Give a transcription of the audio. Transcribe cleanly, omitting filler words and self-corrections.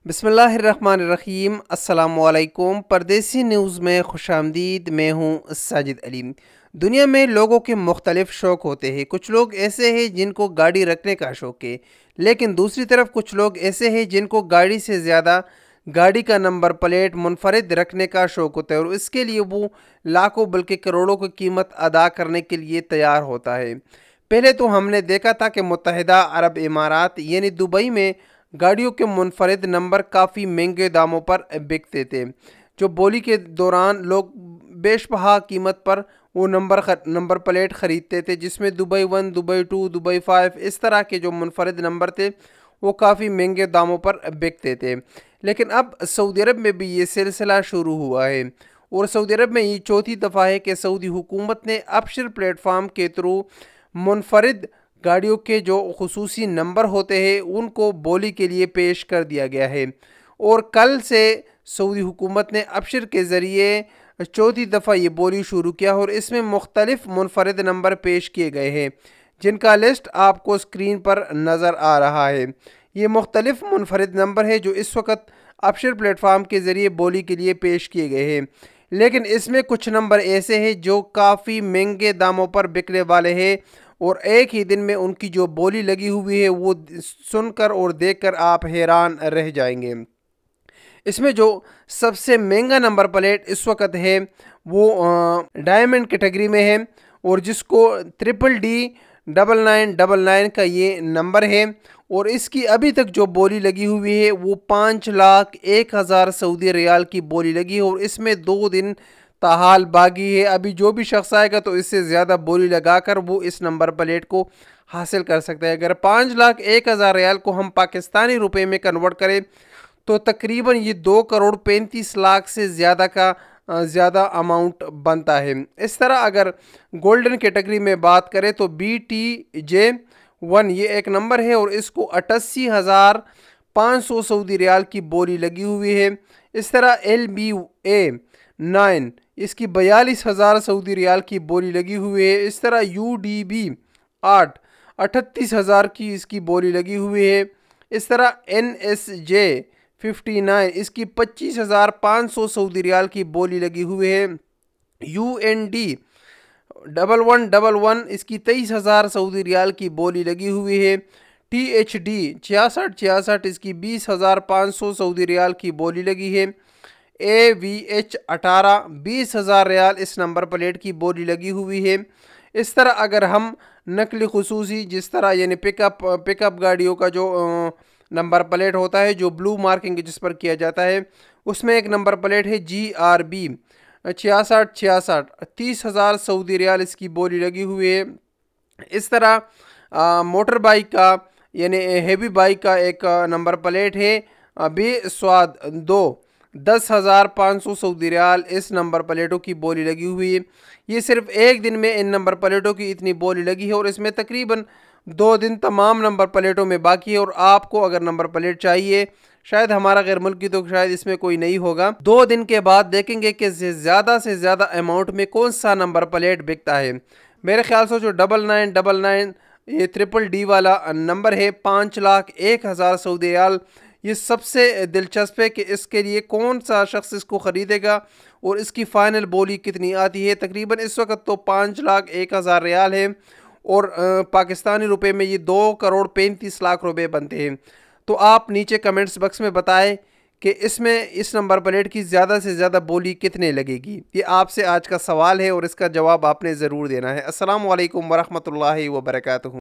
बिस्मिल्लाहिर्रहमानिर्रहीम। अस्सलाम वालेकुम। परदेसी न्यूज़ में खुश आमदीद। मैं हूँ साजिद अली। दुनिया में लोगों के मुख्तलिफ शौक़ होते हैं। कुछ लोग ऐसे हैं जिनको गाड़ी रखने का शौक़ है, लेकिन दूसरी तरफ कुछ लोग ऐसे हैं जिनको गाड़ी से ज़्यादा गाड़ी का नंबर प्लेट मुनफरिद रखने का शौक़ होता है, और इसके लिए वो लाखों बल्कि करोड़ों की कीमत अदा करने के लिए तैयार होता है। पहले तो हमने देखा था कि मुत्तहिदा अरब इमारात यानी दुबई में गाड़ियों के मुनफरिद नंबर काफ़ी महंगे दामों पर बिकते थे। जो बोली के दौरान लोग बेशबहा कीमत पर वो नंबर प्लेट ख़रीदते थे, जिसमें दुबई 1, दुबई 2, दुबई 5 इस तरह के जो मुनफरिद नंबर थे वो काफ़ी महंगे दामों पर बिकते थे। लेकिन अब सऊदी अरब में भी ये सिलसिला शुरू हुआ है, और सऊदी अरब में ये चौथी दफ़ा है कि सऊदी हुकूमत ने अबशर प्लेटफार्म के थ्रू मुनफरिद गाड़ियों के जो खुसूसी नंबर होते हैं उनको बोली के लिए पेश कर दिया गया है। और कल से सऊदी हुकूमत ने अबशर के ज़रिए चौथी दफ़ा ये बोली शुरू किया, और इसमें मुख्तलिफ मुनफरिद नंबर पेश किए गए हैं, जिनका लिस्ट आपको स्क्रीन पर नज़र आ रहा है। ये मुख्तलिफ मुनफरिद नंबर है जो इस वक्त अबशर प्लेटफार्म के ज़रिए बोली के लिए पेश किए गए हैं, लेकिन इसमें कुछ नंबर ऐसे हैं जो काफ़ी महंगे दामों पर बिकने वाले हैं, और एक ही दिन में उनकी जो बोली लगी हुई है वो सुनकर और देखकर आप हैरान रह जाएंगे। इसमें जो सबसे महंगा नंबर प्लेट इस वक्त है वो डायमंड कैटेगरी में है, और जिसको DDD9999 का ये नंबर है, और इसकी अभी तक जो बोली लगी हुई है वो 5,01,000 सऊदी रियाल की बोली लगी है, और इसमें 2 दिन ताहाल बागी है। अभी जो भी शख्स आएगा तो इससे ज़्यादा बोली लगाकर वो इस नंबर प्लेट को हासिल कर सकता है। अगर 5,01,000 रियाल को हम पाकिस्तानी रुपए में कन्वर्ट करें तो तकरीबन ये 2,35,00,000 से ज़्यादा अमाउंट बनता है। इस तरह अगर गोल्डन कैटेगरी में बात करें तो BTJ1 ये एक नंबर है, और इसको 88,500 सऊदी रियाल की बोली लगी हुई है। इस तरह LBA9 इसकी 42,000 सऊदी रियाल की बोली लगी हुई है। इस तरह UDB8 38,000 की इसकी बोली लगी हुई है। इस तरह NSJ59 इसकी 25,500 सऊदी रियाल की बोली लगी हुई है। UND1111 इसकी 23,000 सऊदी रियाल की बोली लगी हुई है। THD 6666 इसकी 20,500 सऊदी रियाल की बोली लगी है। AVH18 20,000 रियाल इस नंबर प्लेट की बोली लगी हुई है। इस तरह अगर हम नकली खुसूसी जिस तरह यानी पिकअप गाड़ियों का जो नंबर प्लेट होता है जो ब्लू मार्किंग जिस पर किया जाता है, उसमें एक नंबर प्लेट है GRB 6666 30,000 सऊदी रियाल इसकी बोली लगी हुई है। इस तरह मोटर बाइक का यानी हेवी बाइक का एक नंबर प्लेट है B-SWAD 2 10,500 सऊदी रियाल इस नंबर प्लेटों की बोली लगी हुई है। ये सिर्फ एक दिन में इन नंबर प्लेटों की इतनी बोली लगी है, और इसमें तकरीबन 2 दिन तमाम नंबर प्लेटों में बाकी है। और आपको अगर नंबर प्लेट चाहिए, शायद हमारा गैर मुल्की तो शायद इसमें कोई नहीं होगा, 2 दिन के बाद देखेंगे कि ज़्यादा से ज़्यादा अमाउंट में कौन सा नंबर प्लेट बिकता है। मेरे ख्याल से जो 9999 ये DDD वाला नंबर है 5,01,000 सऊदी रियाल, ये सबसे दिलचस्प है कि इसके लिए कौन सा शख्स इसको ख़रीदेगा और इसकी फ़ाइनल बोली कितनी आती है। तकरीबन इस वक्त तो 5,01,000 रियाल है, और पाकिस्तानी रुपए में ये 2,35,00,000 रुपए बनते हैं। तो आप नीचे कमेंट्स बॉक्स में बताएं कि इसमें इस नंबर प्लेट की ज़्यादा से ज़्यादा बोली कितने लगेगी। ये आपसे आज का सवाल है, और इसका जवाब आपने ज़रूर देना है। अस्सलाम वालेकुम वरहमतुल्लाहि वबरकातुहू।